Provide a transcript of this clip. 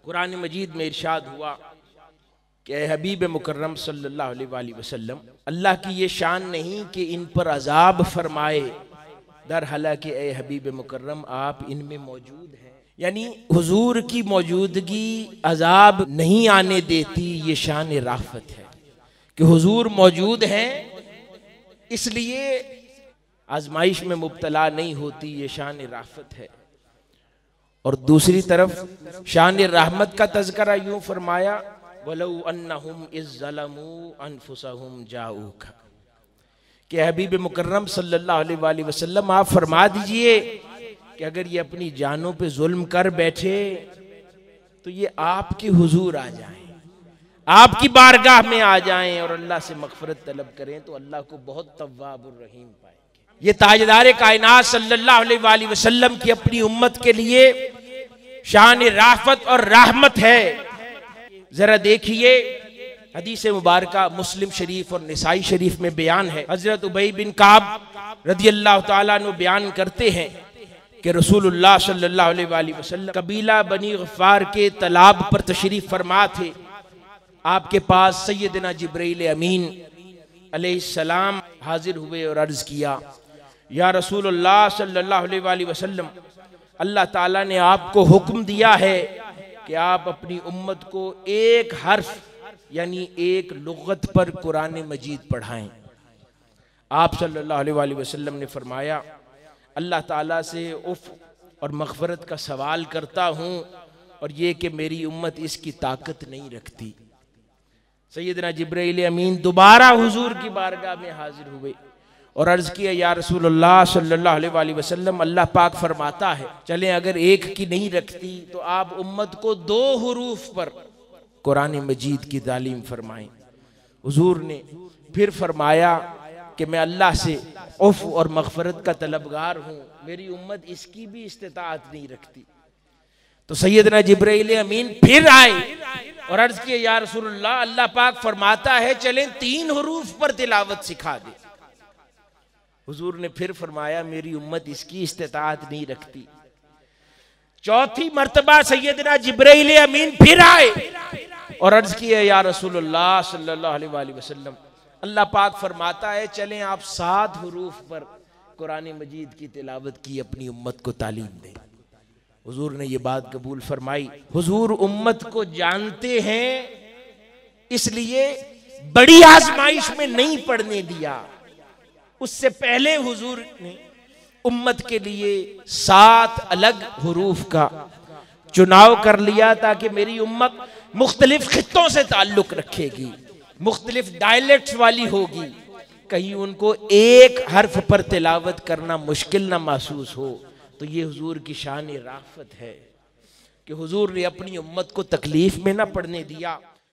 कुरान मजीद में इरशाद हुआ कि ए हबीब मुकर्रम सल्लल्लाहु अलैहि वसल्लम, अल्लाह की ये शान नहीं कि इन पर अजाब फरमाए, दर हालांकि ए हबीब मुकर्रम आप इनमें मौजूद हैं। यानी हुजूर की मौजूदगी अजाब नहीं आने देती। ये शान राफत है कि हुजूर मौजूद हैं, इसलिए आजमाइश में मुब्तला नहीं होती। ये शान राफत है। और दूसरी तरफ शान रहमत का तज़किरा यूं फरमाया, वलौ अन्नहुम इज़ ज़लमू अनफुसहुम जाऊका, कि हबीब मुकर्रम सल्लल्लाहु अलैहि वसल्लम आप फरमा दीजिए कि अगर ये अपनी जानों पे जुल्म कर बैठे तो ये आपके हुजूर आ जाएं, आपकी बारगाह में आ जाएं और अल्लाह से मग़फ़िरत तलब करें तो अल्लाह को बहुत तव्वाबुर रहीम पाएंगे। ये ताजदार कायनात सल्लल्लाहु अलैहि वसल्लम की अपनी उम्मत के लिए शान राफत और रहमत है। जरा देखिए, हदीस मुबारका मुस्लिम शरीफ और निसाई शरीफ में बयान है। हजरत उबई बिन काब रदियल्लाहु ताला अन्हु बयान करते हैं कि रसूलुल्लाह सल्लल्लाहु अलैहि वसल्लम कबीला बनी गफ़ार के तालाब पर तशरीफ फरमा थे। आपके पास सैयदना जिब्रील अमीन अलैहिस्सलाम हाजिर हुए और अर्ज किया, या रसूलुल्लाह सल्लल्लाहु अलैहि वसल्लम, अल्लाह ताला ने आपको हुक्म दिया है कि आप अपनी उम्मत को एक हर्फ यानी एक लुगत पर कुरान मजीद पढ़ाएं। आप सल्लल्लाहु अलैहि वसल्लम ने फरमाया, अल्लाह ताला से उफ और मग़फ़िरत का सवाल करता हूँ और ये कि मेरी उम्मत इसकी ताकत नहीं रखती। सैयदना जिब्रील अमीन दोबारा हुजूर की बारगाह में हाजिर हुए और अर्ज किया, या रसूलुल्लाह सल्लल्लाहु अलैहि वसल्लम, अल्लाह पाक फरमाता है चलें अगर एक की नहीं रखती तो आप उम्मत को 2 हुरूफ पर कुरान मजीद की तालीम फरमाएं। हुजूर ने फिर फरमाया कि मैं अल्लाह से उफ और मग़फ़िरत का तलबगार हूँ, मेरी उम्मत इसकी भी इस्तिताअत नहीं रखती। तो सैयदना जिब्रील अमीन फिर आए और अर्ज किया, या रसूलुल्लाह, अल्लाह पाक फरमाता है चलें 3 हुरूफ पर तिलावत सिखा दे। हुजूर ने फिर फरमाया, मेरी उम्मत इसकी इस्तिताअत नहीं रखती। चौथी मर्तबा सैयदना जिब्रील अमीन फिर आए और अर्ज किया, या रसूलुल्लाह सल्लल्लाहु अलैहि वसल्लम, अल्लाह पाक फरमाता है चलें आप 7 हुरूफ पर कुरान मजीद की तिलावत की अपनी उम्मत को तालीम दें। हुजूर ने ये बात कबूल फरमाई। हुजूर उम्मत को जानते हैं, इसलिए बड़ी आजमाइश में नहीं पढ़ने दिया। उससे पहले हुजूर ने उम्मत के लिए 7 अलग हुरूफ का चुनाव कर लिया ताकि मेरी उम्मत मुख्तलिफ खित्तों से ताल्लुक रखेगी, मुख्तलिफ डायलेक्ट्स वाली होगी, कहीं उनको एक हर्फ पर तिलावत करना मुश्किल ना महसूस हो। तो ये हुजूर की शान राफत है कि हुजूर ने अपनी उम्मत को तकलीफ में ना पड़ने दिया।